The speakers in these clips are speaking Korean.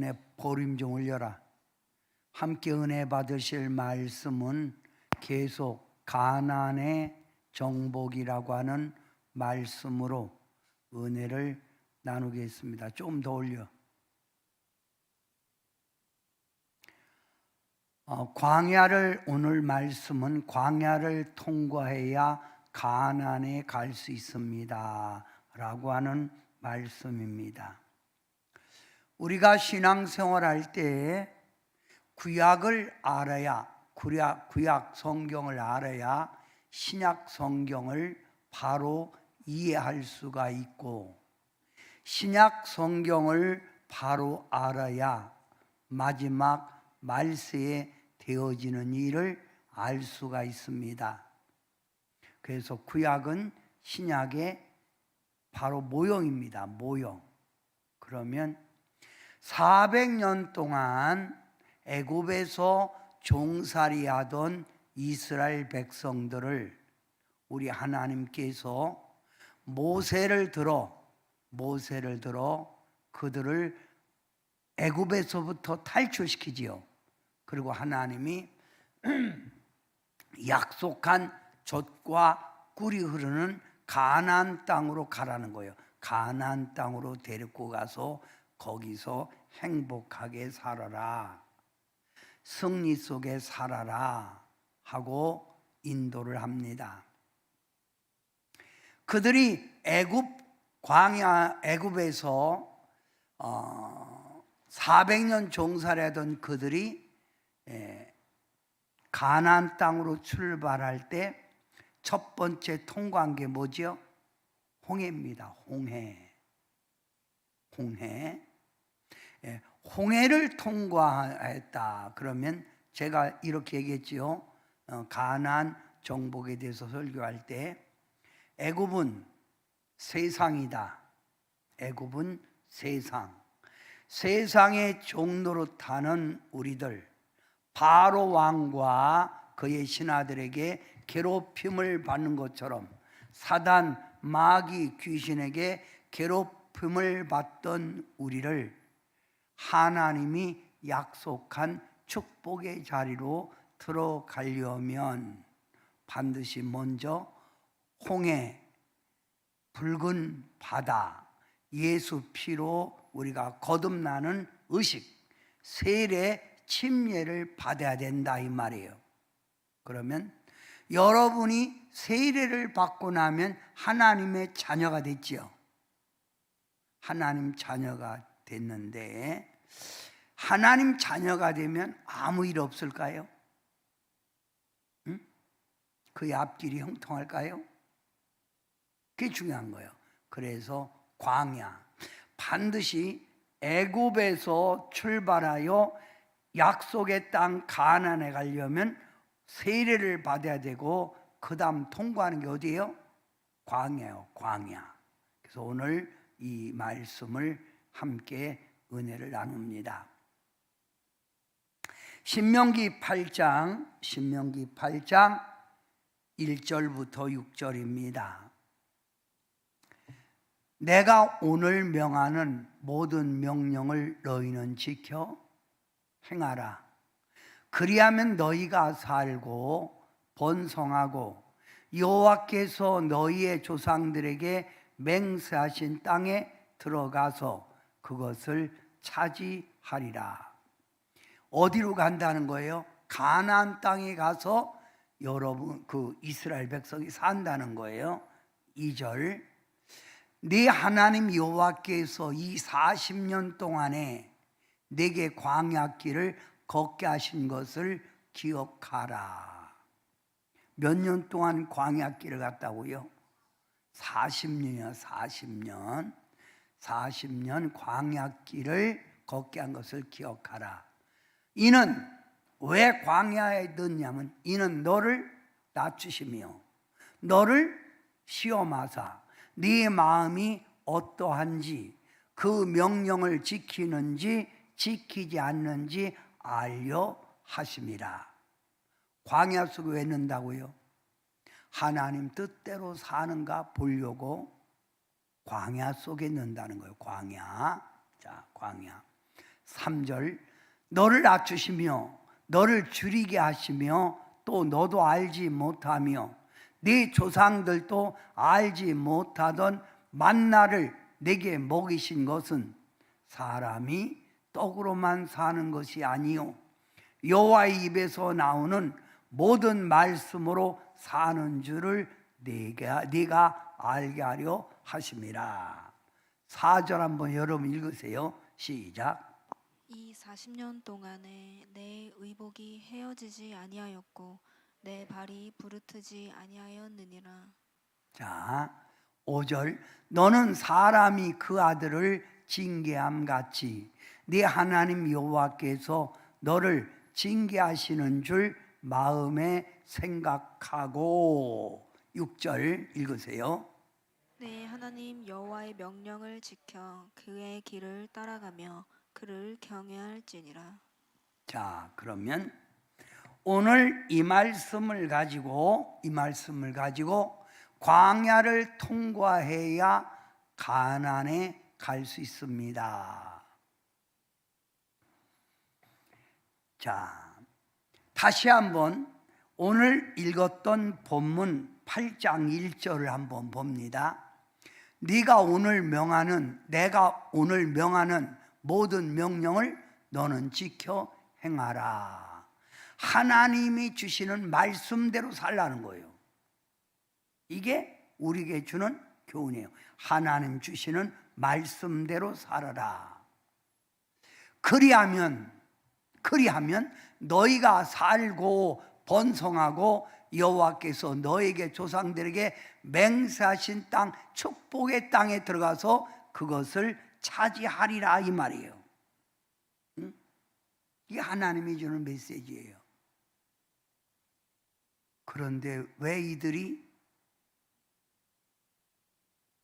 손에 보림 좀 올려라. 함께 은혜 받으실 말씀은 계속 가나안의 정복이라고 하는 말씀으로 은혜를 나누겠습니다. 좀 더 올려. 오늘 말씀은 광야를 통과해야 가나안에 갈 수 있습니다 라고 하는 말씀입니다. 우리가 신앙생활할 때 구약 성경을 알아야 신약 성경을 바로 이해할 수가 있고, 신약 성경을 바로 알아야 마지막 말세에 되어지는 일을 알 수가 있습니다. 그래서 구약은 신약의 바로 모형입니다. 모형. 그러면 400년 동안 애굽에서 종살이하던 이스라엘 백성들을 우리 하나님께서 모세를 들어 그들을 애굽에서부터 탈출시키지요. 그리고 하나님이 약속한 젖과 꿀이 흐르는 가나안 땅으로 가라는 거예요. 가나안 땅으로 데리고 가서 거기서 행복하게 살아라, 승리 속에 살아라 하고 인도를 합니다. 그들이 애굽에서 400년 종살이하던 그들이 가나안 땅으로 출발할 때 첫 번째 통과한 게 뭐죠? 홍해입니다. 홍해를 통과했다. 그러면 제가 이렇게 얘기했지요. 가나안 정복에 대해서 설교할 때 애굽은 세상이다. 애굽은 세상. 세상의 종로로 타는 우리들, 바로 왕과 그의 신하들에게 괴롭힘을 받는 것처럼 사단, 마귀, 귀신에게 괴롭힘을 받던 우리를 하나님이 약속한 축복의 자리로 들어가려면 반드시 먼저 홍해, 붉은 바다, 예수 피로 우리가 거듭나는 의식, 세례 침례를 받아야 된다 이 말이에요. 그러면 여러분이 세례를 받고 나면 하나님의 자녀가 됐지요. 하나님 자녀가 됐는데, 하나님 자녀가 되면 아무 일 없을까요? 그의 앞길이 형통할까요? 그게 중요한 거예요. 그래서 광야, 반드시 애굽에서 출발하여 약속의 땅 가나안에 가려면 세례를 받아야 되고, 그 다음 통과하는 게 어디예요? 광야예요. 광야. 그래서 오늘 이 말씀을 함께 은혜를 나눕니다. 신명기 8장 1절부터 6절입니다. 내가 오늘 명하는 모든 명령을 너희는 지켜 행하라. 그리하면 너희가 살고 번성하고 여호와께서 너희의 조상들에게 맹세하신 땅에 들어가서 그것을 차지하리라. 어디로 간다는 거예요? 가나안 땅에 가서 여러분 그 이스라엘 백성이 산다는 거예요. 2절, 네 하나님 여호와께서 이 40년 동안에 내게 광야길을 걷게 하신 것을 기억하라. 몇 년 동안 광야길을 갔다고요? 40년이요. 40년 광야길을 걷게 한 것을 기억하라. 이는 왜 광야에 넣냐면, 이는 너를 낮추시며 너를 시험하사 네 마음이 어떠한지, 그 명령을 지키는지 지키지 않는지 알려 하심이라. 광야 속에 왜 넣는다고요? 하나님 뜻대로 사는가 보려고 광야 속에 넣는다는 거예요. 광야. 자, 광야. 3절 너를 낮추시며 너를 줄이게 하시며 또 너도 알지 못하며 네 조상들도 알지 못하던 만나를 내게 먹이신 것은 사람이 떡으로만 사는 것이 아니요 여호와의 입에서 나오는 모든 말씀으로 사는 줄을 네가 알게 하려 하심이라. 4절 한번 여러분 읽으세요. 시작. 이 40년 동안에 내 의복이 헤어지지 아니하였고 내 발이 부르트지 아니하였느니라. 자, 5절 너는 사람이 그 아들을 징계함 같이 네 하나님 여호와께서 너를 징계하시는 줄 마음에 생각하고 6절 읽으세요. 내 하나님 여호와의 명령을 지켜 그의 길을 따라가며 그를 경외할지니라. 자, 그러면 오늘 이 말씀을 가지고 광야를 통과해야 가나안에 갈 수 있습니다. 자, 다시 한번 오늘 읽었던 본문 8장 1절을 한번 봅니다. 내가 오늘 명하는 모든 명령을 너는 지켜 행하라. 하나님이 주시는 말씀대로 살라는 거예요. 이게 우리에게 주는 교훈이에요. 하나님 주시는 말씀대로 살아라. 그리하면 너희가 살고 번성하고 여호와께서 너에게 조상들에게 맹세하신 땅, 축복의 땅에 들어가서 그것을 차지하리라 이 말이에요. 이게 하나님이 주는 메시지예요. 그런데 왜 이들이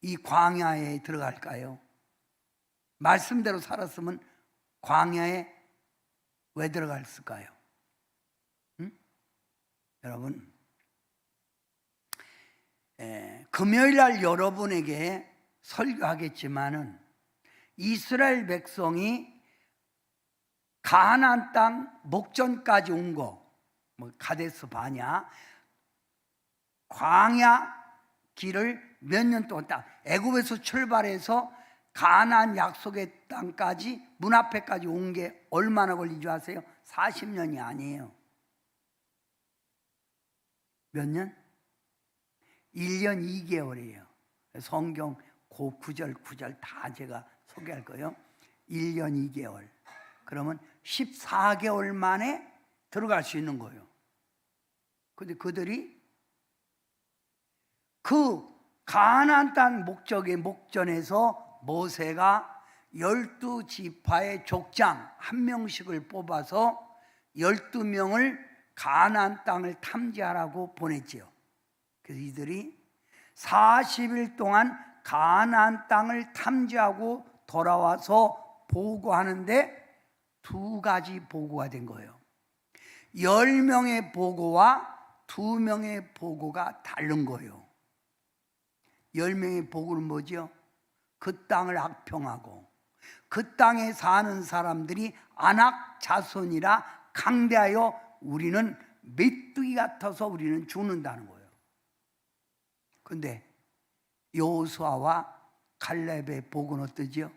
이 광야에 들어갈까요? 말씀대로 살았으면 광야에 왜 들어갔을까요? 여러분, 금요일 날 여러분에게 설교하겠지만은 이스라엘 백성이 가나안 땅 목전까지 온 거, 가데스 바냐, 광야 길을 몇 년 동안 애굽에서 출발해서 가나안 약속의 땅까지 문 앞에까지 온 게 얼마나 걸린 줄 아세요? 40년이 아니에요. 몇 년? 1년 2개월이에요. 성경 그 구절 다 제가 소개할 거예요. 1년 2개월. 그러면 14개월 만에 들어갈 수 있는 거예요. 근데 그들이 그 가나안 땅 목전에서 모세가 12지파의 족장 한 명씩을 뽑아서 12명을 가나안 땅을 탐지하라고 보냈지요. 그래서 이들이 40일 동안 가나안 땅을 탐지하고 돌아와서 보고하는데 2가지 보고가 된 거예요. 10명의 보고와 2명의 보고가 다른 거예요. 10명의 보고는 뭐죠? 그 땅을 악평하고 그 땅에 사는 사람들이 안악 자손이라 강대하여 우리는 메뚜기 같아서 우리는 죽는다는 거예요. 그런데 여호수아와 갈렙의 복은 어떠지요?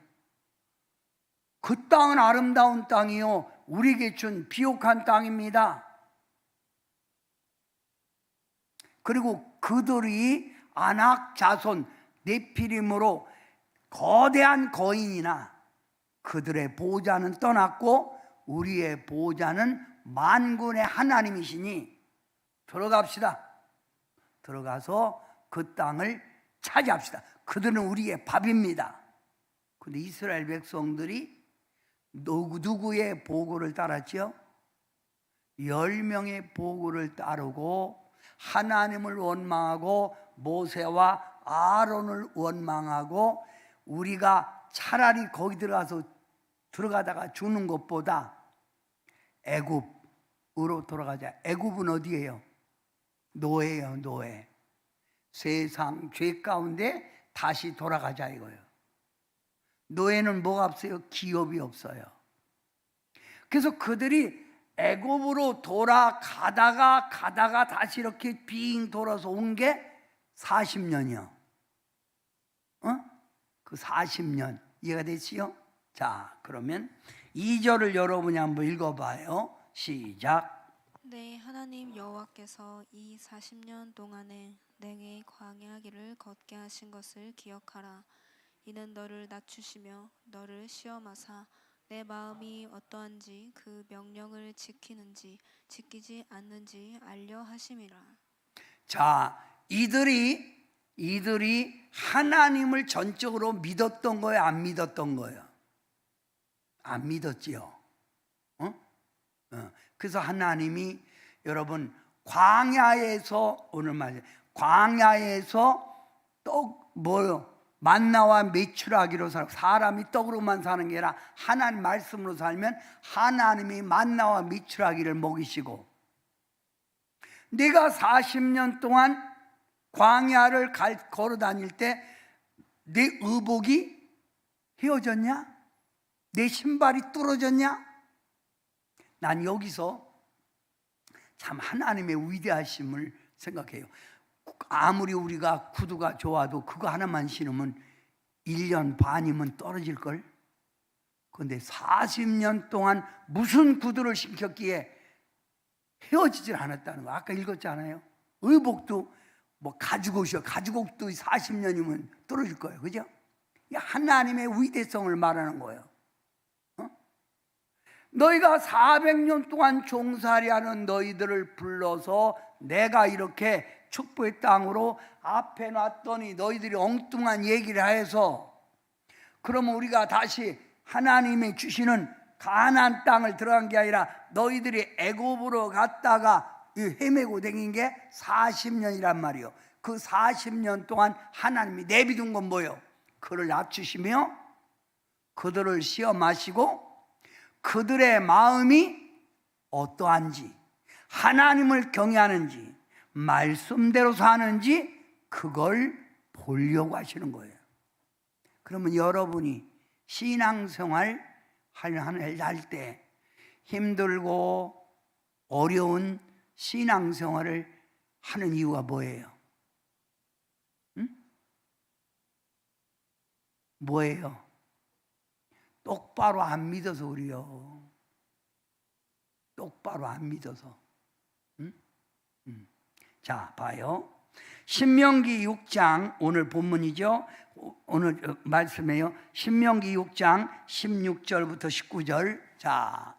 그 땅은 아름다운 땅이요 우리에게 준 비옥한 땅입니다. 그리고 그들이 아낙 자손 네피림으로 거대한 거인이나 그들의 보호자는 떠났고 우리의 보호자는 만군의 하나님이시니 들어갑시다. 들어가서 그 땅을 차지합시다. 그들은 우리의 밥입니다. 근데 이스라엘 백성들이 누구의 보고를 따랐죠? 10명의 보고를 따르고 하나님을 원망하고 모세와 아론을 원망하고 우리가 차라리 거기 들어가다가 죽는 것보다 애굽으로 돌아가자. 애굽은 어디예요? 노예예요, 노예. 세상 죄 가운데 다시 돌아가자 이거예요. 노예는 뭐가 없어요? 기업이 없어요. 그래서 그들이 애굽으로 가다가 다시 이렇게 빙 돌아서 온 게 40년이요. 그 40년 이해가 되시요? 자, 그러면 2절을 여러분이 한번 읽어봐요. 시작. 내 하나님 여호와께서 이 40년 동안에 내게 광야길을 걷게 하신 것을 기억하라. 이는 너를 낮추시며 너를 시험하사 내 마음이 어떠한지 그 명령을 지키는지 지키지 않는지 알려 하심이라. 자, 이들이 하나님을 전적으로 믿었던 거예요, 안 믿었던 거예요? 안 믿었지요. 그래서 하나님이 여러분 광야에서 오늘 말 광야에서 만나와 메추라기로 사람이 떡으로만 사는 게 아니라 하나님 말씀으로 살면 하나님이 만나와 메추라기를 먹이시고, 네가 40년 동안 광야를 걸어 다닐 때 내 의복이 헤어졌냐? 내 신발이 뚫어졌냐? 난 여기서 참 하나님의 위대하심을 생각해요. 아무리 우리가 구두가 좋아도 그거 하나만 신으면 1년 반이면 떨어질걸. 그런데 40년 동안 무슨 구두를 신겼기에 헤어지질 않았다는 거 아까 읽었잖아요. 의복도 가죽옷도 40년이면 떨어질 거예요. 그죠? 하나님의 위대성을 말하는 거예요. 너희가 400년 동안 종살이하는 너희들을 불러서 내가 이렇게 축복의 땅으로 앞에 놨더니 너희들이 엉뚱한 얘기를 해서, 그러면 우리가 다시 하나님이 주시는 가나안 땅을 들어간 게 아니라 너희들이 애굽으로 갔다가 헤매고 다닌 게 40년이란 말이요. 그 40년 동안 하나님이 내비둔 건 뭐예요? 그를 낮추시며 그들을 시험하시고 그들의 마음이 어떠한지, 하나님을 경외하는지, 말씀대로 사는지 그걸 보려고 하시는 거예요. 그러면 여러분이 신앙생활 할 때 힘들고 어려운 신앙생활을 하는 이유가 뭐예요? 뭐예요? 똑바로 안 믿어서 그래요. 똑바로 안 믿어서. 자, 봐요. 신명기 6장 오늘 본문이죠. 오늘 말씀이에요. 신명기 6장 16절부터 19절. 자,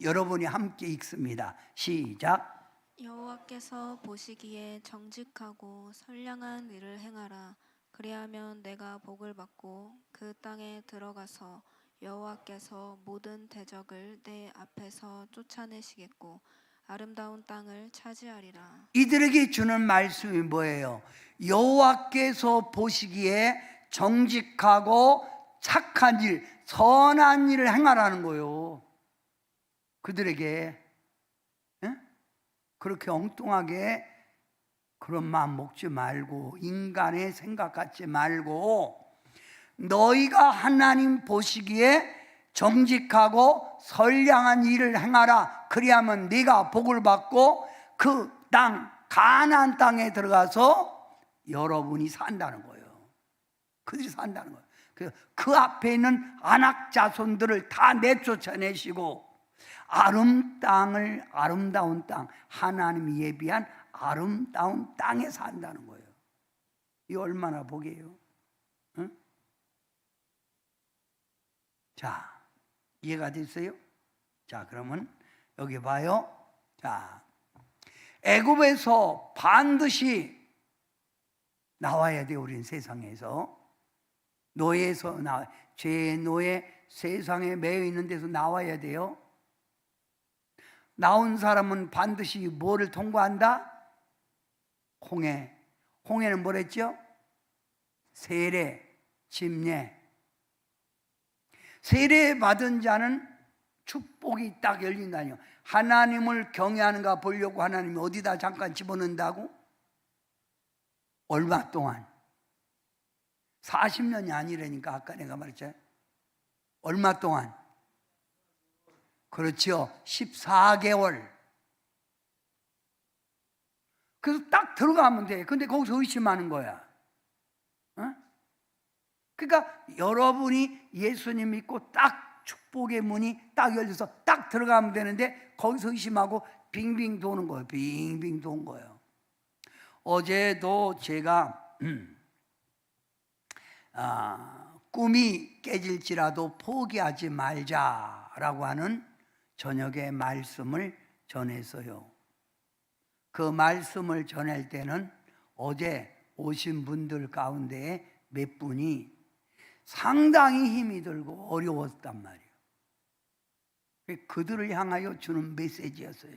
여러분이 함께 읽습니다. 시작. 여호와께서 보시기에 정직하고 선량한 일을 행하라. 그리하면 내가 복을 받고 그 땅에 들어가서 여호와께서 모든 대적을 내 앞에서 쫓아내시겠고 아름다운 땅을 차지하리라. 이들에게 주는 말씀이 뭐예요? 여호와께서 보시기에 정직하고 착한 일, 선한 일을 행하라는 거예요. 그들에게. 그렇게 엉뚱하게 그런 마음 먹지 말고 인간의 생각 갖지 말고 너희가 하나님 보시기에 정직하고 선량한 일을 행하라. 그리하면 네가 복을 받고 그 땅 가나안 땅에 들어가서 여러분이 산다는 거예요. 그들이 산다는 거예요. 그 앞에 있는 아낙 자손들을 다 내쫓아내시고 아름다운 땅, 하나님이 예비한 아름다운 땅에 산다는 거예요. 이 얼마나 복이에요. 응? 자, 이해가 됐어요? 자, 그러면 여기 봐요. 자, 애굽에서 반드시 나와야 돼요. 우리는 세상에서 노예에서 죄의 노예, 세상에 매여 있는 데서 나와야 돼요. 나온 사람은 반드시 뭐를 통과한다? 홍해. 홍해는 뭐랬죠? 세례, 침례. 세례 받은 자는 축복이 딱 열린다니요. 하나님을 경외하는가 보려고 하나님이 어디다 잠깐 집어넣는다고? 얼마 동안? 40년이 아니라니까. 아까 내가 말했잖아요. 얼마 동안? 그렇죠. 14개월. 그래서 딱 들어가면 돼. 근데 거기서 의심하는 거야. 어? 그러니까 여러분이 예수님 믿고 딱 축복의 문이 딱 열려서 딱 들어가면 되는데 거기서 의심하고 빙빙 도는 거예요. 빙빙 도는 거예요. 어제도 제가 꿈이 깨질지라도 포기하지 말자라고 하는 저녁의 말씀을 전했어요. 그 말씀을 전할 때는 어제 오신 분들 가운데 몇 분이 상당히 힘이 들고 어려웠단 말이에요. 그들을 향하여 주는 메시지였어요.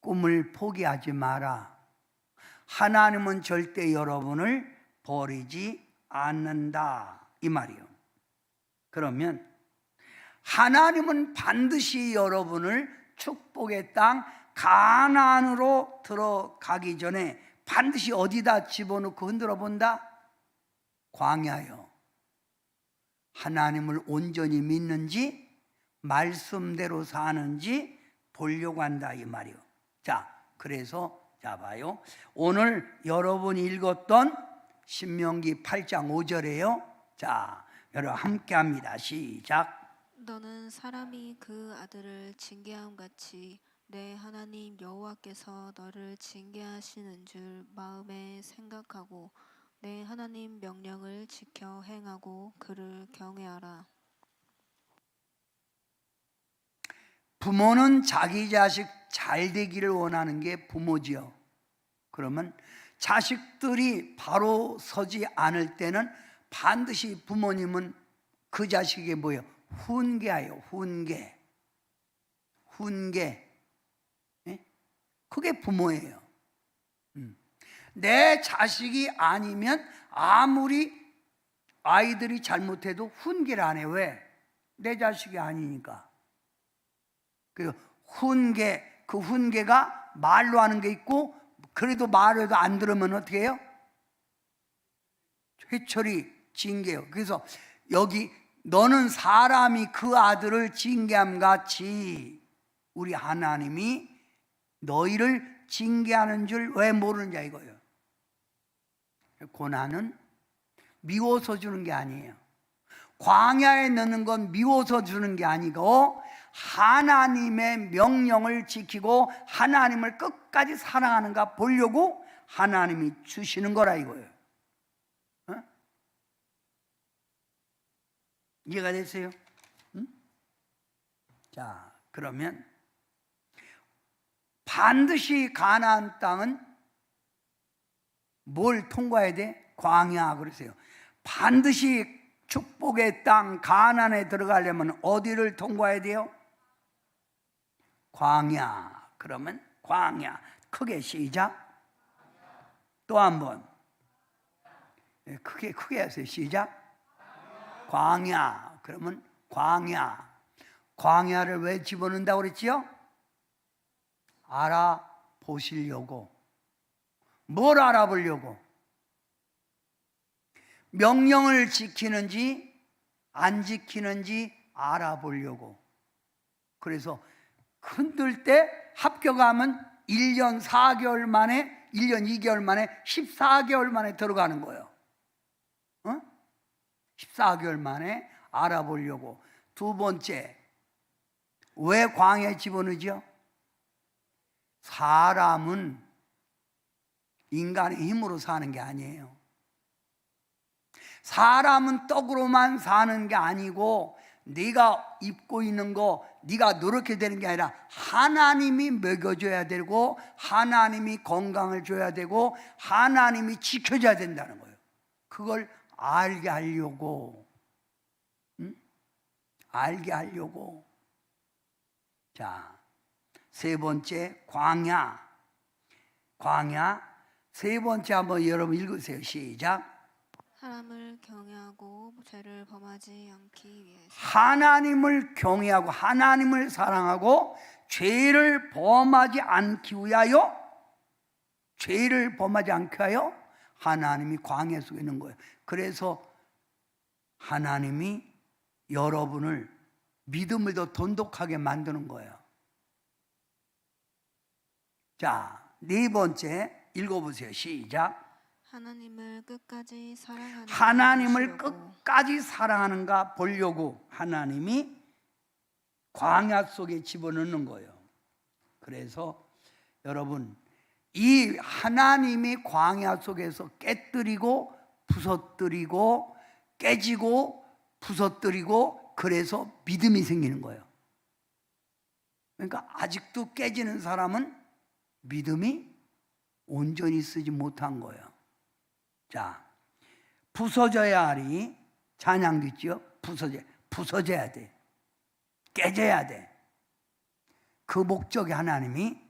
꿈을 포기하지 마라. 하나님은 절대 여러분을 버리지 않는다, 이 말이에요. 그러면 하나님은 반드시 여러분을 축복의 땅 가나안으로 들어가기 전에 반드시 어디다 집어넣고 흔들어 본다? 광야요. 하나님을 온전히 믿는지 말씀대로 사는지 보려고 한다, 이 말이요. 자, 그래서 자 봐요. 오늘 여러분이 읽었던 신명기 8장 5절에요. 자, 여러분 함께 합니다. 시작. 너는 사람이 그 아들을 징계함 같이 내 하나님 여호와께서 너를 징계하시는 줄 마음에 생각하고 내 하나님 명령을 지켜 행하고 그를 경외하라. 부모는 자기 자식 잘 되기를 원하는 게 부모지요. 그러면 자식들이 바로 서지 않을 때는 반드시 부모님은 그 자식에게 뭐예요? 훈계하여, 훈계. 예? 그게 부모예요. 내 자식이 아니면 아무리 아이들이 잘못해도 훈계를 안 해. 왜? 내 자식이 아니니까. 그 훈계, 그 훈계가 말로 하는 게 있고, 그래도 말해도 안 들으면 어떻게 해요? 회초리, 징계요. 그래서 여기 너는 사람이 그 아들을 징계함 같이 우리 하나님이 너희를 징계하는 줄 왜 모르느냐 이거예요. 고난은 미워서 주는 게 아니에요. 광야에 넣는 건 미워서 주는 게 아니고 하나님의 명령을 지키고 하나님을 끝까지 사랑하는가 보려고 하나님이 주시는 거라 이거예요. 어? 이해가 됐어요? 응? 자, 그러면 반드시 가나안 땅은 뭘 통과해야 돼? 광야 그러세요. 반드시 축복의 땅 가나안에 들어가려면 어디를 통과해야 돼요? 광야. 그러면 광야. 크게 시작. 또 한 번. 크게 하세요. 시작. 광야. 그러면 광야. 광야를 왜 집어넣는다고 그랬지요? 알아보시려고. 뭘 알아보려고? 명령을 지키는지 안 지키는지 알아보려고. 그래서 흔들 때 합격하면 1년 4개월 만에 1년 2개월 만에 14개월 만에 들어가는 거예요. 14개월 만에 알아보려고. 두 번째, 왜 광야에 집어넣죠? 사람은 인간의 힘으로 사는 게 아니에요. 사람은 떡으로만 사는 게 아니고 네가 입고 있는 거 네가 노력해야 되는 게 아니라 하나님이 먹여줘야 되고 하나님이 건강을 줘야 되고 하나님이 지켜줘야 된다는 거예요. 그걸 알게 하려고. 알게 하려고. 자, 세 번째 광야. 광야 세 번째 한번 여러분 읽으세요. 시작. 사람을 경외하고 죄를 범하지 않기 위해서. 하나님을 경외하고 하나님을 사랑하고 죄를 범하지 않기 위하여. 죄를 범하지 않기 위하여 하나님이 광야 속에 있는 거예요. 그래서 하나님이 여러분을 믿음을 더 돈독하게 만드는 거예요. 자, 네 번째 읽어보세요. 시작. 하나님을 끝까지 사랑하는 하나님을 끝까지 사랑하는가 보려고 하나님이 광야 속에 집어넣는 거예요. 그래서 여러분, 이 하나님이 광야 속에서 깨뜨리고 부서뜨리고 깨지고 부서뜨리고 그래서 믿음이 생기는 거예요. 그러니까 아직도 깨지는 사람은 믿음이 온전히 쓰지 못한 거예요. 자, 부서져야 하리. 찬양도 있죠. 부서져야 돼. 깨져야 돼. 그 목적이 하나님이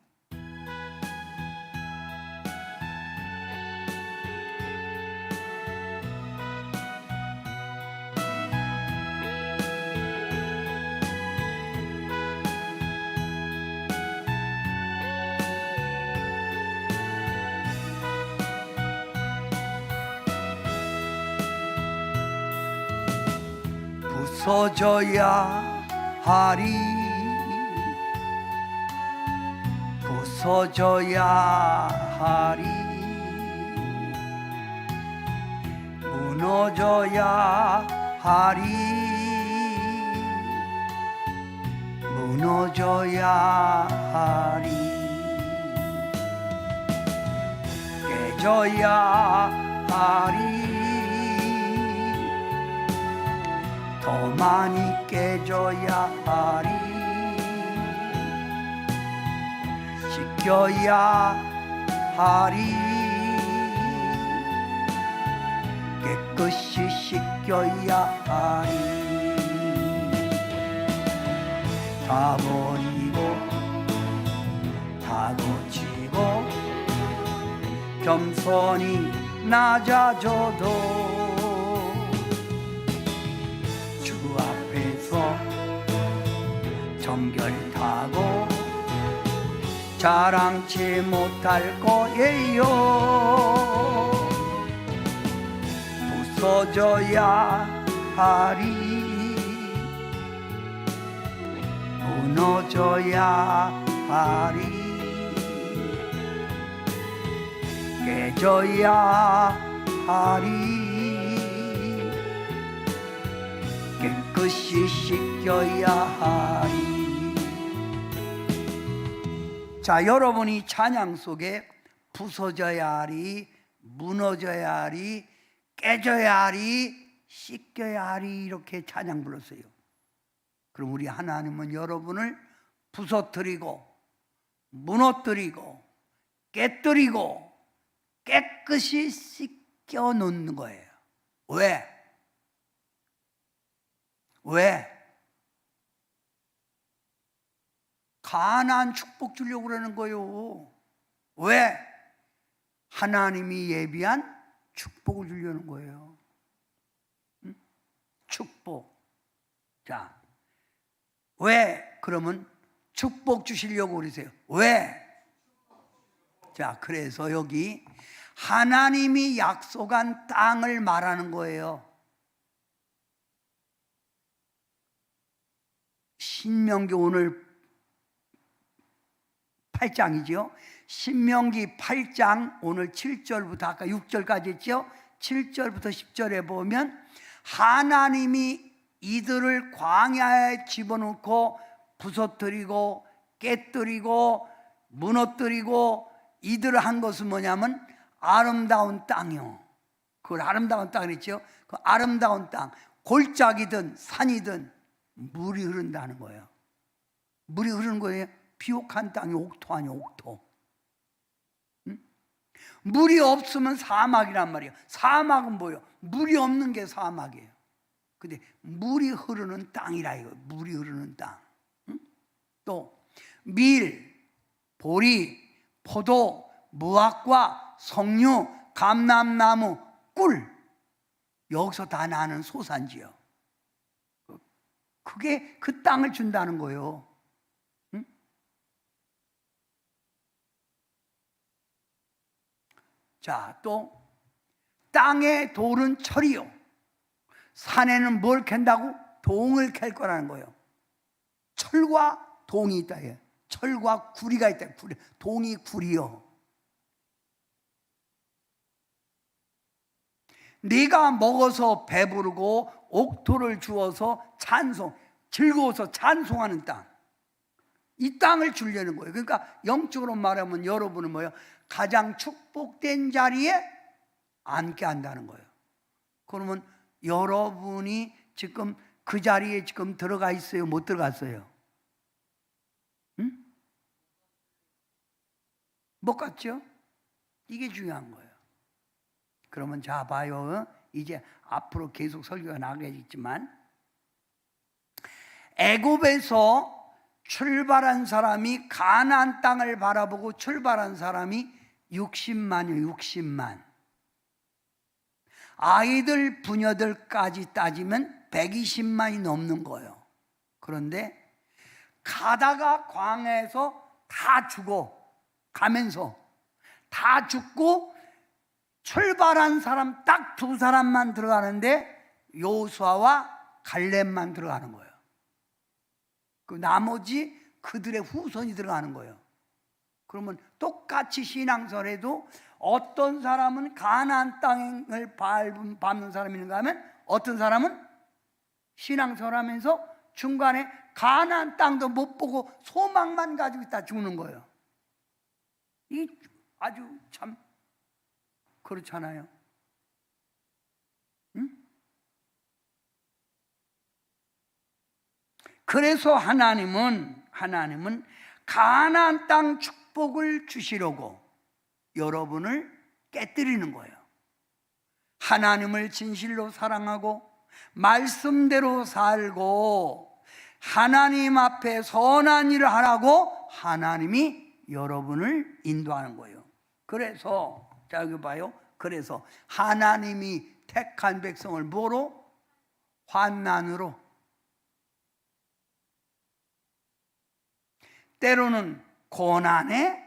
부서져야 하리. 부서져야 하리. 무너져야 하리. 무너져야 하리. 깨져야 하리. 더 많이 깨져야 하리. 씻겨야 하리. 깨끗이 씻겨야 하리. 다 버리고 다 고치고 겸손히 낮아져도 정결타고 자랑치 못할 거예요. 부서져야 하리. 무너져야 하리. 깨져야 하리. 깨끗이 씻겨야 하리. 자, 여러분이 찬양 속에 부서져야 하리, 무너져야 하리, 깨져야 하리, 씻겨야 하리 이렇게 찬양 불렀어요. 그럼 우리 하나님은 여러분을 부서뜨리고 무너뜨리고 깨뜨리고 깨끗이 씻겨 놓는 거예요. 왜? 왜? 가나안 축복 주려고 그러는 거예요. 왜? 하나님이 예비한 축복을 주려는 거예요. 응? 축복. 자, 왜 그러면 축복 주시려고 그러세요? 왜? 자, 그래서 여기 하나님이 약속한 땅을 말하는 거예요. 신명기 오늘 8장이죠. 신명기 8장 오늘 7절부터 아까 6절까지 했죠. 7절부터 10절에 보면 하나님이 이들을 광야에 집어넣고 부서뜨리고 깨뜨리고 무너뜨리고 이들을 한 것은 뭐냐면 아름다운 땅이요. 그걸 아름다운 땅을 했죠. 그 아름다운 땅, 골짜기든 산이든 물이 흐른다는 거예요. 물이 흐르는 거예요. 비옥한 땅이 옥토 아니에요. 옥토. 응? 물이 없으면 사막이란 말이에요. 사막은 뭐예요? 물이 없는 게 사막이에요. 근데 물이 흐르는 땅이라 이거. 물이 흐르는 땅. 응? 또 밀, 보리, 포도, 무화과, 석류, 감람나무, 꿀 여기서 다 나는 소산지요. 그게 그 땅을 준다는 거예요. 응? 자, 또 땅의 돌은 철이요. 산에는 뭘 캔다고? 동을 캘 거라는 거예요. 철과 동이 있다. 철과 구리가 있다. 동이 구리요. 네가 먹어서 배부르고 옥토를 주어서 찬송, 즐거워서 찬송하는 땅. 이 땅을 주려는 거예요. 그러니까 영적으로 말하면 여러분은 뭐예요? 가장 축복된 자리에 앉게 한다는 거예요. 그러면 여러분이 지금 그 자리에 지금 들어가 있어요? 못 들어갔어요? 응? 못 갔죠? 이게 중요한 거예요. 그러면 자 봐요. 이제 앞으로 계속 설교가 나가겠지만 애굽에서 출발한 사람이 가나안 땅을 바라보고 출발한 사람이 60만이요. 60만. 아이들 부녀들까지 따지면 120만이 넘는 거예요. 그런데 가다가 광야에서 다 죽어 가면서 다 죽고 출발한 사람 딱 2사람만 들어가는데 여호수아와 갈렙만 들어가는 거예요. 그 나머지 그들의 후손이 들어가는 거예요. 그러면 똑같이 신앙설에도 어떤 사람은 가나안 땅을 밟는 사람이 있는가 하면 어떤 사람은 신앙설하면서 중간에 가나안 땅도 못 보고 소망만 가지고 있다 죽는 거예요. 이 아주 참 그렇잖아요. 응? 그래서 하나님은 가나안 땅 축복을 주시려고 여러분을 깨뜨리는 거예요. 하나님을 진실로 사랑하고 말씀대로 살고 하나님 앞에 선한 일을 하라고 하나님이 여러분을 인도하는 거예요. 그래서 자 여기 봐요. 그래서 하나님이 택한 백성을 뭐로? 환난으로. 때로는 고난의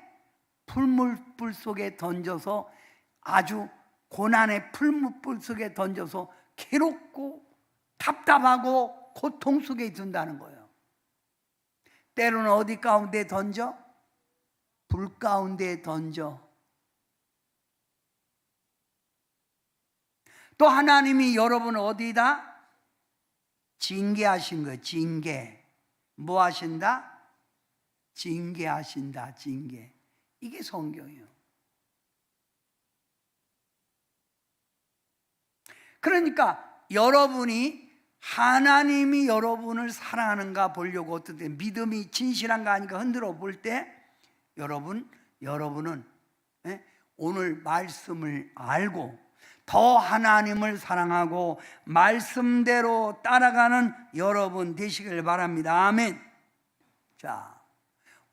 풀무불 속에 던져서 아주 고난의 풀무불 속에 던져서 괴롭고 답답하고 고통 속에 둔다는 거예요. 때로는 어디 가운데 던져? 불 가운데 던져. 또 하나님이 여러분을 어디다? 징계하신 거예요. 징계. 뭐 하신다? 징계하신다. 징계. 이게 성경이에요. 그러니까 여러분이 하나님이 여러분을 사랑하는가 보려고 어떨 때 믿음이 진실한가 하니까 흔들어 볼 때 여러분은 오늘 말씀을 알고 더 하나님을 사랑하고 말씀대로 따라가는 여러분 되시길 바랍니다. 아멘. 자,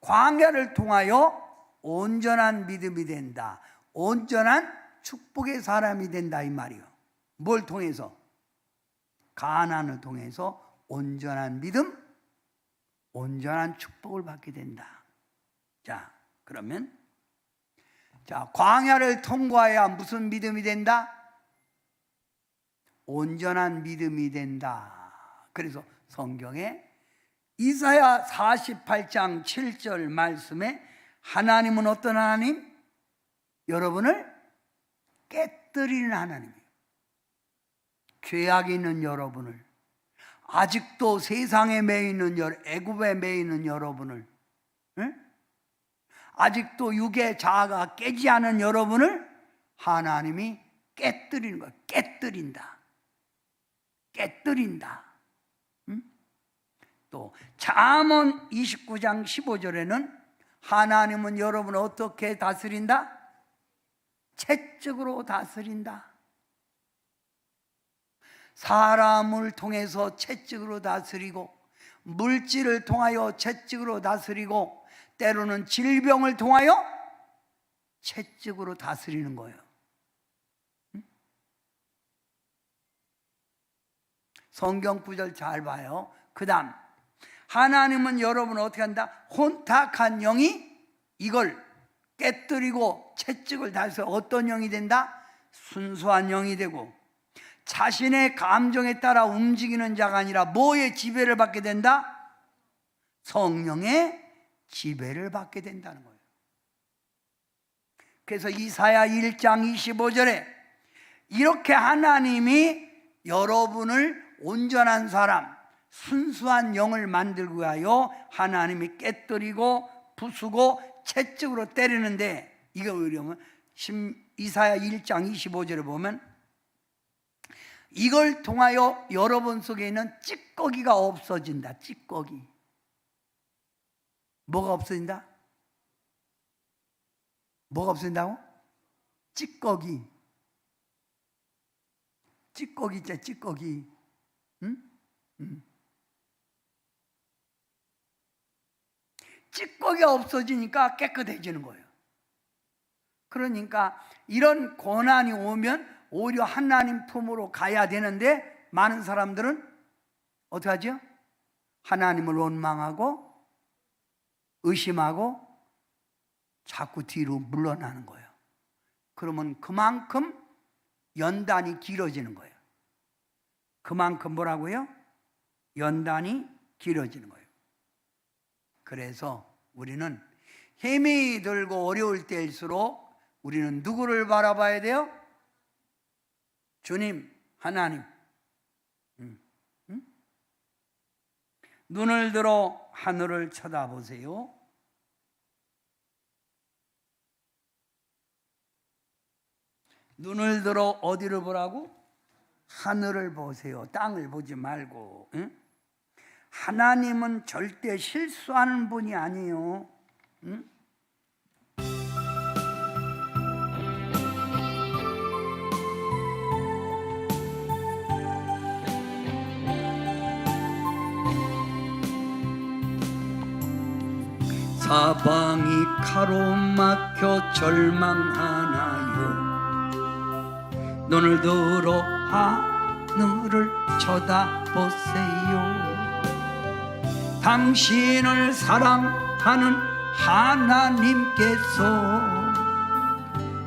광야를 통하여 온전한 믿음이 된다. 온전한 축복의 사람이 된다 이 말이요. 뭘 통해서? 가나안을 통해서 온전한 믿음, 온전한 축복을 받게 된다. 자, 그러면 광야를 통과해야 무슨 믿음이 된다? 온전한 믿음이 된다. 그래서 성경에 이사야 48장 7절 말씀에 하나님은 어떤 하나님? 여러분을 깨뜨리는 하나님이에요. 죄악이 있는 여러분을, 아직도 세상에 매여 있는 애굽에 매여 있는 여러분을, 아직도 육의 자아가 깨지 않은 여러분을 하나님이 깨뜨리는 거예요. 깨뜨린다. 또 잠언 29장 15절에는 하나님은 여러분을 어떻게 다스린다? 채찍으로 다스린다. 사람을 통해서 채찍으로 다스리고 물질을 통하여 채찍으로 다스리고 때로는 질병을 통하여 채찍으로 다스리는 거예요. 성경 구절 잘 봐요. 그 다음 하나님은 여러분을 어떻게 한다? 혼탁한 영이 이걸 깨뜨리고 채찍을 다해서 어떤 영이 된다? 순수한 영이 되고 자신의 감정에 따라 움직이는 자가 아니라 뭐의 지배를 받게 된다? 성령의 지배를 받게 된다는 거예요. 그래서 이사야 1장 25절에 이렇게 하나님이 여러분을 온전한 사람, 순수한 영을 만들고 하여 하나님이 깨뜨리고 부수고 채찍으로 때리는데, 이거 의려면 이사야 1장 25절에 보면 이걸 통하여 여러분 속에 있는 찌꺼기가 없어진다. 찌꺼기. 뭐가 없어진다? 뭐가 없어진다고? 찌꺼기. 찌꺼기 있잖아, 찌꺼기. 응? 찌꺼기가 없어지니까 깨끗해지는 거예요. 그러니까 이런 고난이 오면 오히려 하나님 품으로 가야 되는데, 많은 사람들은 어떻게 하죠? 하나님을 원망하고 의심하고 자꾸 뒤로 물러나는 거예요. 그러면 그만큼 연단이 길어지는 거예요. 그만큼 뭐라고요? 연단이 길어지는 거예요. 그래서 우리는 힘이 들고 어려울 때일수록 우리는 누구를 바라봐야 돼요? 주님, 하나님. 눈을 들어 하늘을 쳐다보세요. 눈을 들어 어디를 보라고? 하늘을 보세요. 땅을 보지 말고. 응? 하나님은 절대 실수하는 분이 아니에요. 응? 사방이 가로막혀 절망하나요? 눈을 들어 하늘을 쳐다보세요. 당신을 사랑하는 하나님께서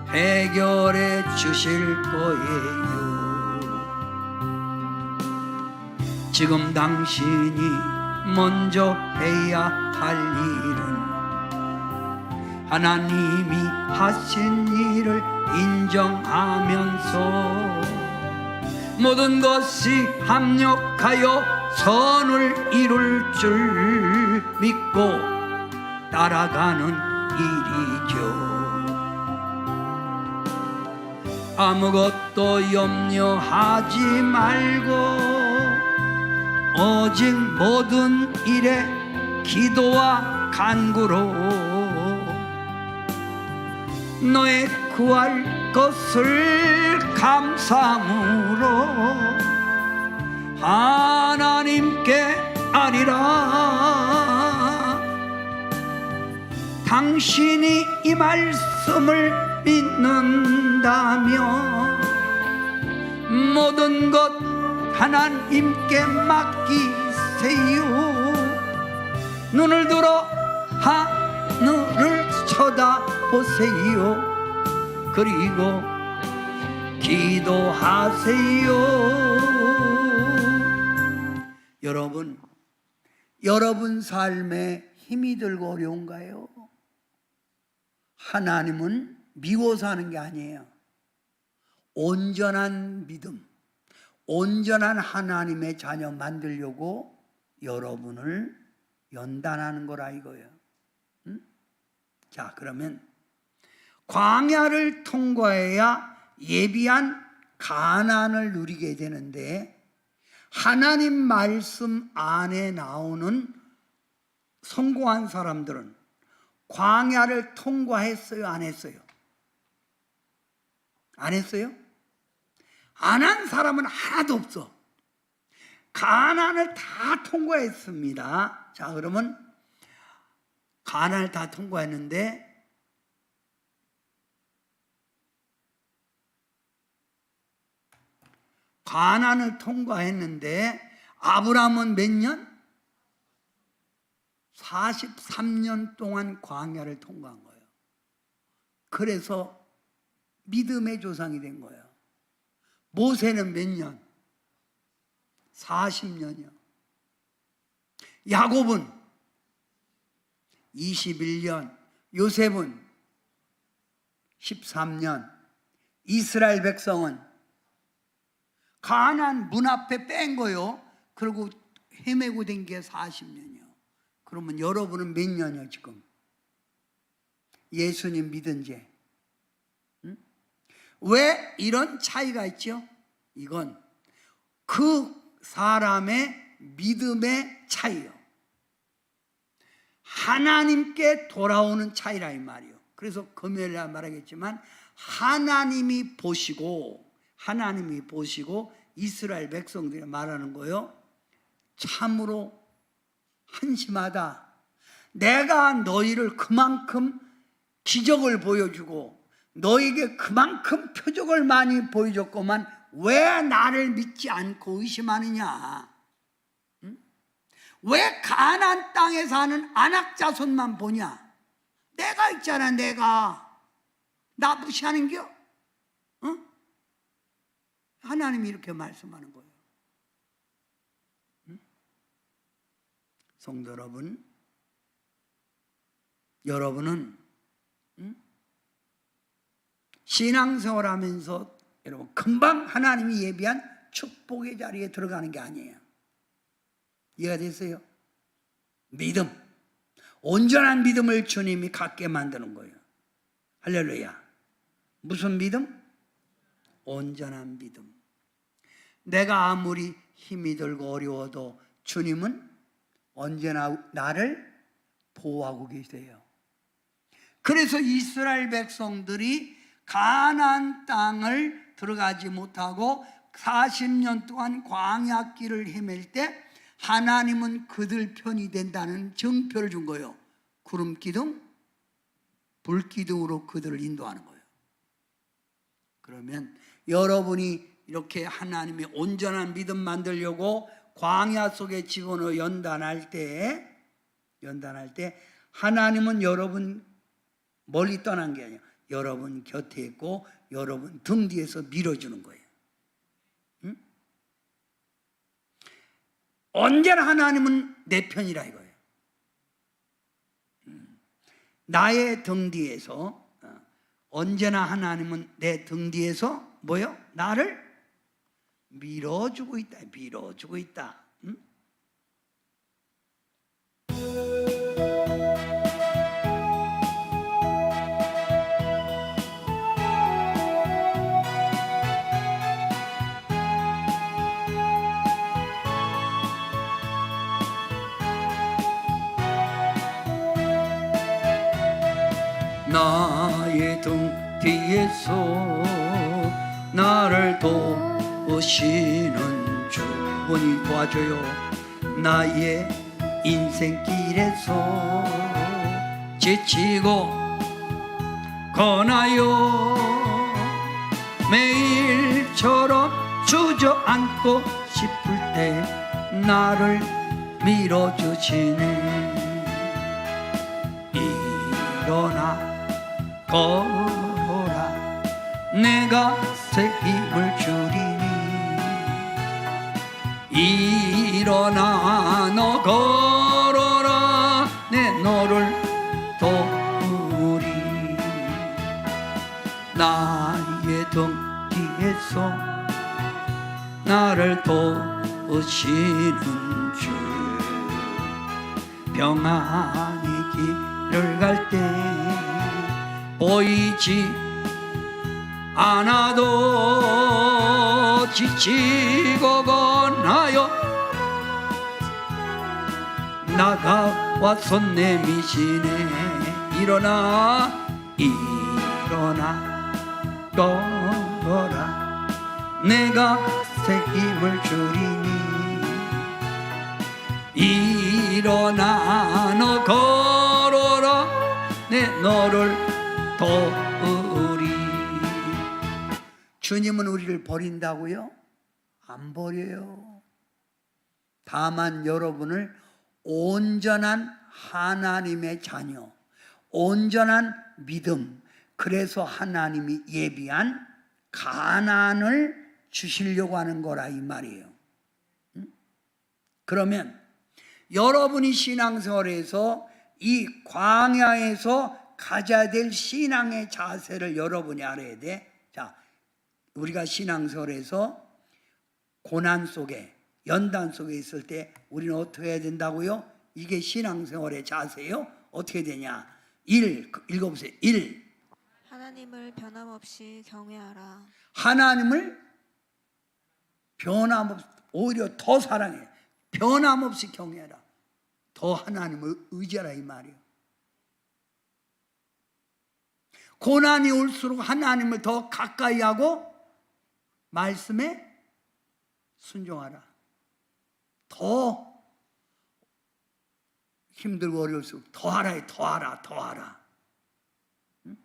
해결해 주실 거예요. 지금 당신이 먼저 해야 할 일은 하나님이 하신 일을 인정하면서 모든 것이 합력하여 선을 이룰 줄 믿고 따라가는 일이죠. 아무것도 염려하지 말고 오직 모든 일에 기도와 간구로 너의 구할 것을 감사함으로 하나님께 아리라. 당신이 이 말씀을 믿는다면 모든 것 하나님께 맡기세요. 눈을 들어 하늘을 쳐다보세요. 그리고 기도하세요. 여러분 삶에 힘이 들고 어려운가요? 하나님은 미워서 하는 게 아니에요. 온전한 믿음, 온전한 하나님의 자녀 만들려고 여러분을 연단하는 거라 이거예요. 응? 자, 그러면 광야를 통과해야 예비한 가나안을 누리게 되는데, 하나님 말씀 안에 나오는 성공한 사람들은 광야를 통과했어요, 안 했어요? 안 했어요? 안 한 사람은 하나도 없어. 가나안을 다 통과했습니다. 자, 그러면 가나안을 다 통과했는데 가나안을 통과했는데 아브라함은 몇 년? 43년 동안 광야를 통과한 거예요. 그래서 믿음의 조상이 된 거예요. 모세는 몇 년? 40년이요. 야곱은 21년, 요셉은 13년, 이스라엘 백성은 가나안 문 앞에 뺀 거요. 그리고 헤매고 된 게 40년이요. 그러면 여러분은 몇 년이요 지금? 예수님 믿은 지. 응? 왜 이런 차이가 있죠? 이건 그 사람의 믿음의 차이요. 하나님께 돌아오는 차이라 이 말이요. 그래서 금요일날 말하겠지만 하나님이 보시고 이스라엘 백성들이 말하는 거요. 참으로 한심하다. 내가 너희를 그만큼 기적을 보여주고 너에게 그만큼 표적을 많이 보여줬구만 왜 나를 믿지 않고 의심하느냐? 응? 왜 가나안 땅에 사는 안악 자손만 보냐? 내가 있잖아. 내가 나 무시하는겨? 응? 하나님이 이렇게 말씀하는 거예요. 응? 성도 여러분, 여러분은 신앙생활하면서 여러분 금방 하나님이 예비한 축복의 자리에 들어가는 게 아니에요. 이해가 됐어요? 믿음, 온전한 믿음을 주님이 갖게 만드는 거예요. 할렐루야. 무슨 믿음? 온전한 믿음. 내가 아무리 힘이 들고 어려워도 주님은 언제나 나를 보호하고 계세요. 그래서 이스라엘 백성들이 가나안 땅을 들어가지 못하고 40년 동안 광야길을 헤맬 때 하나님은 그들 편이 된다는 증표를 준 거예요. 구름 기둥, 불 기둥으로 그들을 인도하는 거예요. 그러면 여러분이 이렇게 하나님의 온전한 믿음 만들려고 광야 속에 집어넣어 연단할 때 하나님은 여러분 멀리 떠난 게 아니에요. 여러분 곁에 있고 여러분 등 뒤에서 밀어주는 거예요. 응? 언제나 하나님은 내 편이라 이거예요. 나의 등 뒤에서 언제나 하나님은 내 등 뒤에서 뭐요? 나를 밀어주고 있다. 밀어주고 있다. 응? 나의 등 뒤에서 나를 도우시는 주분이 도와줘요. 나의 인생길에서 지치고 거나요 매일처럼 주저앉고 싶을 때 나를 밀어주시네. 일어나 걸어라 내가 새 힘을 주리니. 일어나 너 걸어라 내 너를 도우리. 나의 등 뒤에서 나를 도우시는 주. 평안히 길을 갈 때 보이지 않아도 지치고 거나요 나가 손 내미시네. 일어나 걸어라 내가 새 힘을 주리니. 일어나 너 걸어라 내 너를 도우리. 주님은 우리를 버린다고요? 안 버려요. 다만 여러분을 온전한 하나님의 자녀, 온전한 믿음, 그래서 하나님이 예비한 가나안을 주시려고 하는 거라 이 말이에요. 응? 그러면 여러분이 신앙생활에서 이 광야에서 가져야 될 신앙의 자세를 여러분이 알아야 돼. 자, 우리가 신앙생활에서 고난 속에, 연단 속에 있을 때 우리는 어떻게 해야 된다고요? 이게 신앙생활의 자세예요. 어떻게 되냐? 1, 읽어보세요. 1. 하나님을 변함없이 경외하라. 하나님을 변함없이, 오히려 더 사랑해. 변함없이 경외하라. 더 하나님을 의지하라 이 말이에요. 고난이 올수록 하나님을 더 가까이 하고 말씀에 순종하라. 더 힘들고 어려울수록 더 하라, 더 하라, 더 하라. 응?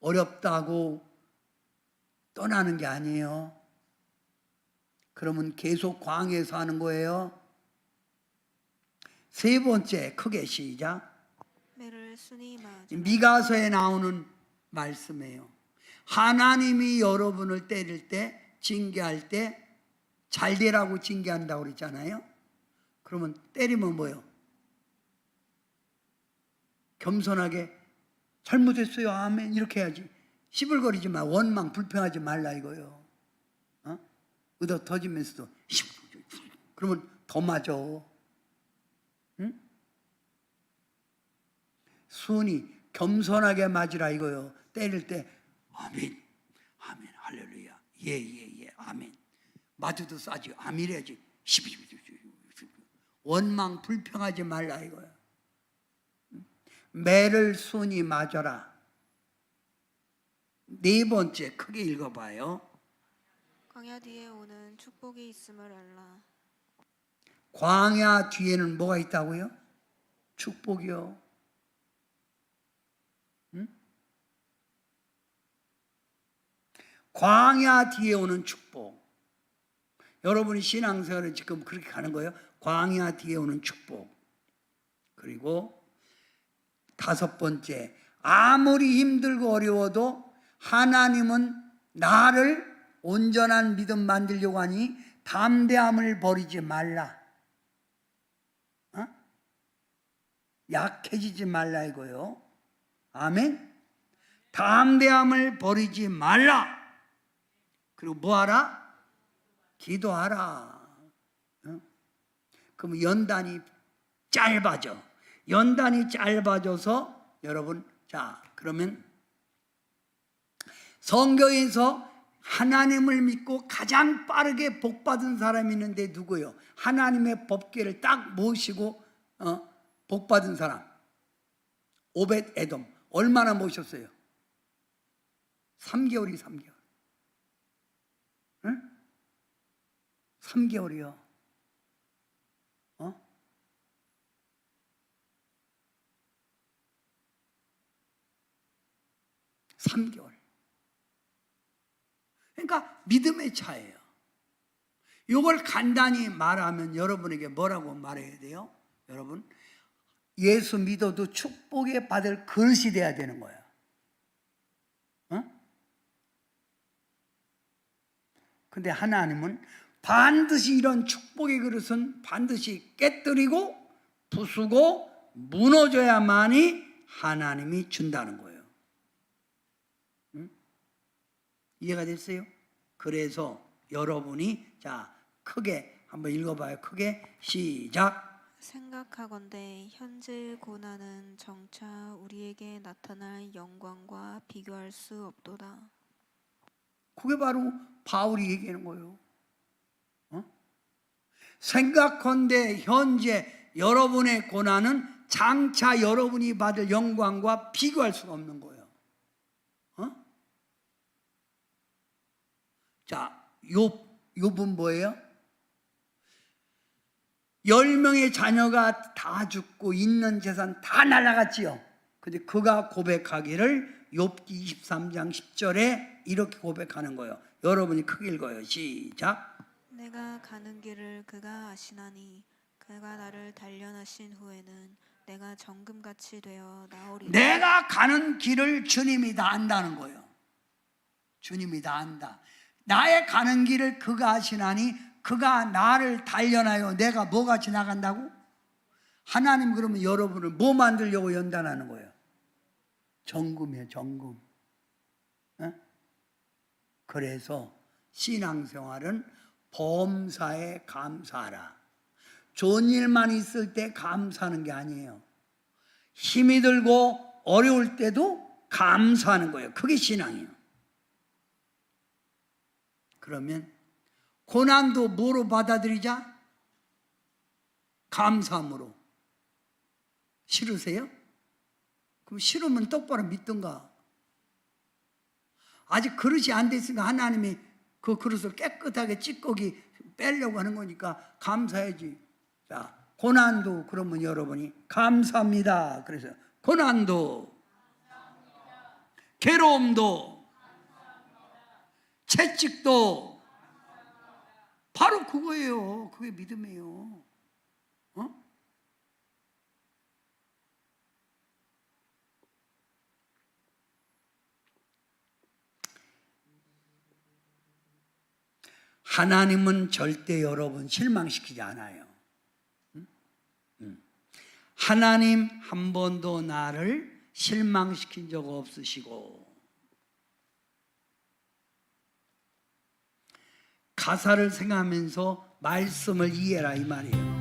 어렵다고 떠나는 게 아니에요. 그러면 계속 광야에서 하는 거예요. 세 번째, 크게 시작. 매를 순이 맞으라. 미가서에 나오는 말씀이에요. 하나님이 여러분을 때릴 때, 징계할 때 잘 되라고 징계한다고 그랬잖아요. 그러면 때리면 뭐예요? 겸손하게 잘못했어요, 아멘 이렇게 해야지. 시불거리지 마, 원망 불평하지 말라 이거요. 의도 터지면서도 그러면 더 맞아. 응? 순이 겸손하게 맞으라 이거요. 때릴 때 아멘, 아멘, 할렐루야, 예예예, 아멘. 맞아도 싸지, 아멘해야지. 원망 불평하지 말라 이거야. 매를 순이 맞아라. 네 번째, 크게 읽어봐요. 광야 뒤에 오는 축복이 있음을 알라. 광야 뒤에는 뭐가 있다고요? 축복이요. 응? 광야 뒤에 오는 축복. 여러분이 신앙생활을 지금 그렇게 가는 거예요. 광야 뒤에 오는 축복. 그리고 다섯 번째, 아무리 힘들고 어려워도 하나님은 나를 온전한 믿음 만들려고 하니 담대함을 버리지 말라. 약해지지 말라 이거요. 아멘. 담대함을 버리지 말라. 그리고 뭐하라? 기도하라. 그럼 연단이 짧아져. 연단이 짧아져서 여러분, 자 그러면 성경에서 하나님을 믿고 가장 빠르게 복받은 사람이 있는데 누구예요? 하나님의 법궤를 딱 모시고 복받은 사람. 오벳 에돔. 얼마나 모셨어요? 3개월이 3개월. 응? 3개월이요. 3개월. 그러니까 믿음의 차이예요. 이걸 간단히 말하면 여러분에게 뭐라고 말해야 돼요? 여러분, 예수 믿어도 축복에 받을 그릇이 돼야 되는 거야. 근데 하나님은 반드시 이런 축복의 그릇은 반드시 깨뜨리고 부수고 무너져야만이 하나님이 준다는 거예요. 이해가 됐어요? 그래서 여러분이 자 크게 한번 읽어봐요. 크게 시작. 생각하건대 현재 고난은 정차 우리에게 나타날 영광과 비교할 수 없도다. 그게 바로 바울이 얘기하는 거예요. 생각컨대 현재 여러분의 고난은 장차 여러분이 받을 영광과 비교할 수가 없는 거예요. 자, 욥은 뭐예요? 10명의 자녀가 다 죽고 있는 재산 다 날아갔지요. 근데 그가 고백하기를 욥기 23장 10절에 이렇게 고백하는 거예요. 여러분이 크게 읽어요. 시작. 내가 가는 길을 그가 아시나니 그가 나를 단련하신 후에는 내가 정금같이 되어 나오리라. 내가 가는 길을 주님이 다 안다는 거예요. 주님이 다 안다. 나의 가는 길을 그가 아시나니 그가 나를 단련하여 내가 뭐가 지나간다고? 하나님 그러면 여러분을 뭐 만들려고 연단하는 거예요? 정금이에요, 정금. 어? 그래서 신앙생활은 범사에 감사하라. 좋은 일만 있을 때 감사하는 게 아니에요. 힘이 들고 어려울 때도 감사하는 거예요. 그게 신앙이에요. 그러면 고난도 뭐로 받아들이자? 감사함으로. 싫으세요? 그럼 싫으면 똑바로 믿든가. 아직 그릇이 안 됐으니까 하나님이 그 그릇을 깨끗하게 찌꺼기 빼려고 하는 거니까 감사해야지. 자, 고난도 그러면 여러분이 감사합니다. 그래서 고난도, 괴로움도, 채찍도 바로 그거예요. 그게 믿음이에요. 어? 하나님은 절대 여러분 실망시키지 않아요. 하나님 한 번도 나를 실망시킨 적 없으시고, 가사를 생각하면서 말씀을 이해라 이 말이에요.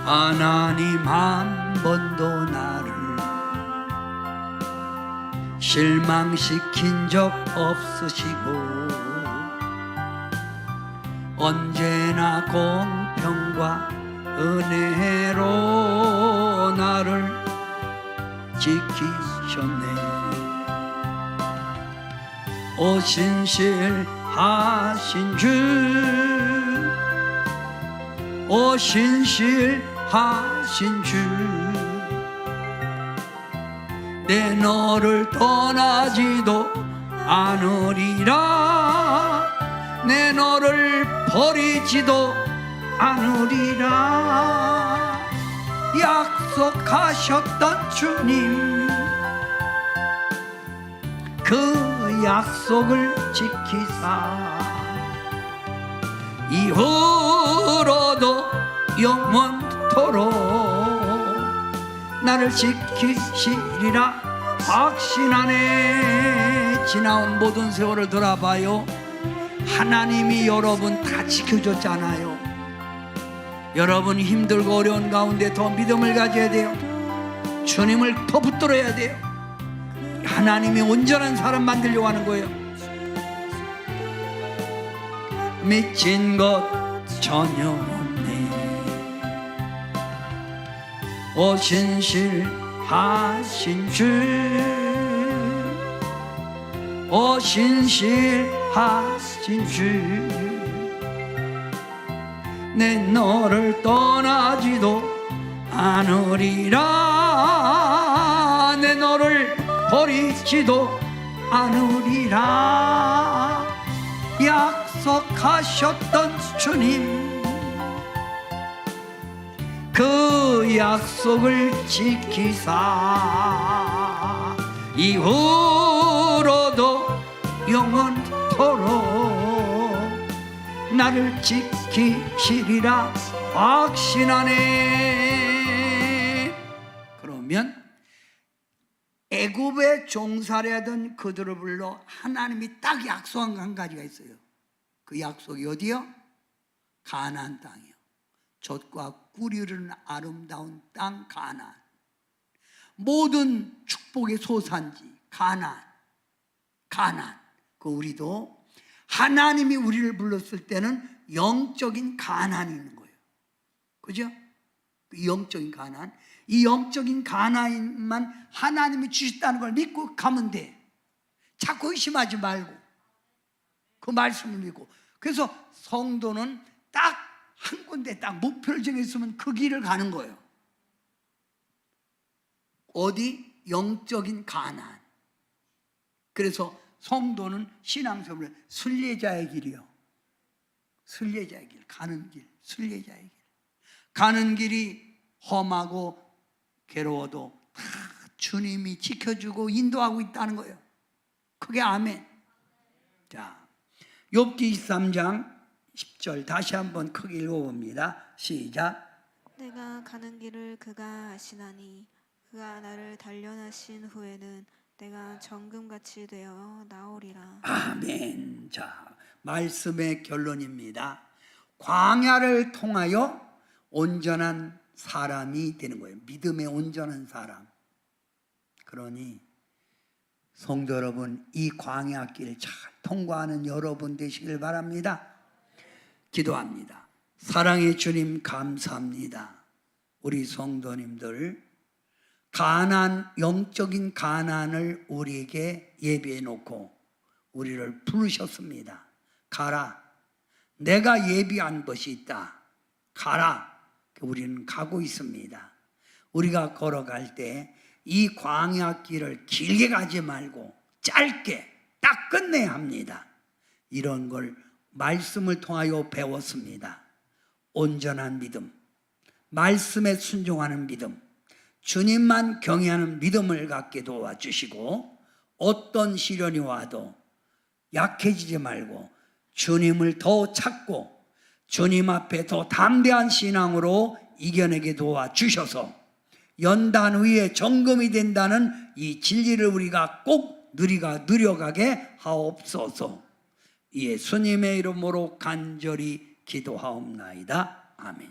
하나님 한 번도 나를 실망시킨 적 없으시고 언제나 공평과 은혜로 나를 지키셨네. 오신실하신 주, 오신실하신 주, 내 너를 떠나지도 않으리라, 내 너를 버리지도 않으리라. 약속하셨던 주님, 그 약속을 지키사 이후로도 영원토록 나를 지키시리라 확신하네. 지나온 모든 세월을 돌아봐요. 하나님이 여러분 다 지켜줬잖아요. 여러분 힘들고 어려운 가운데 더 믿음을 가져야 돼요. 주님을 더 붙들어야 돼요. 하나님이 온전한 사람 만들려고 하는 거예요. 미친 것 전혀 없네. 오신실하신 주, 오신실하신 주, 내 너를 떠나지도 않으리라, 내 너를 버리지도 않으리라. 약속하셨던 주님, 그 약속을 지키사 이후로도 영원토록 나를 지키시리라 확신하네. 그러면 애굽에 종살이하던 그들을 불러 하나님이 딱 약속한 한 가지가 있어요. 그 약속이 어디요? 가나안 땅이요. 젖과 꿀이 흐르는 아름다운 땅 가나안. 모든 축복의 소산지 가나안. 가나안. 그 우리도 하나님이 우리를 불렀을 때는 영적인 가나안이 있는 거예요. 그죠? 그 영적인 가나안. 이 영적인 가나안만 하나님이 주셨다는 걸 믿고 가면 돼. 자꾸 의심하지 말고 그 말씀을 믿고. 그래서 성도는 딱 한 군데 딱 목표를 정했으면 그 길을 가는 거예요. 어디? 영적인 가난. 그래서 성도는 신앙생활을 순례자의 길이요. 순례자의 길, 가는 길, 순례자의 길. 가는 길이 험하고 괴로워도 다 주님이 지켜주고 인도하고 있다는 거예요. 그게 아멘. 자, 욥기 23장 10절 다시 한번 크게 읽어봅니다. 시작. 내가 가는 길을 그가 아시나니 그가 나를 단련하신 후에는 내가 정금같이 되어 나오리라. 아멘. 자, 말씀의 결론입니다. 광야를 통하여 온전한 사람이 되는 거예요. 믿음의 온전한 사람. 그러니 성도 여러분, 이 광야길 잘 통과하는 여러분 되시길 바랍니다. 기도합니다. 사랑의 주님 감사합니다. 우리 성도님들 영적인 가난을 우리에게 예비해 놓고 우리를 부르셨습니다. 가라. 내가 예비한 것이 있다. 가라. 우리는 가고 있습니다. 우리가 걸어갈 때 이 광야길을 길게 가지 말고 짧게 딱 끝내야 합니다. 이런 걸 말씀을 통하여 배웠습니다. 온전한 믿음, 말씀에 순종하는 믿음, 주님만 경외하는 믿음을 갖게 도와주시고 어떤 시련이 와도 약해지지 말고 주님을 더 찾고 주님 앞에 더 담대한 신앙으로 이겨내게 도와주셔서 연단 후에 정금이 된다는 이 진리를 우리가 꼭 누려가게 하옵소서. 예수님의 이름으로 간절히 기도하옵나이다. 아멘.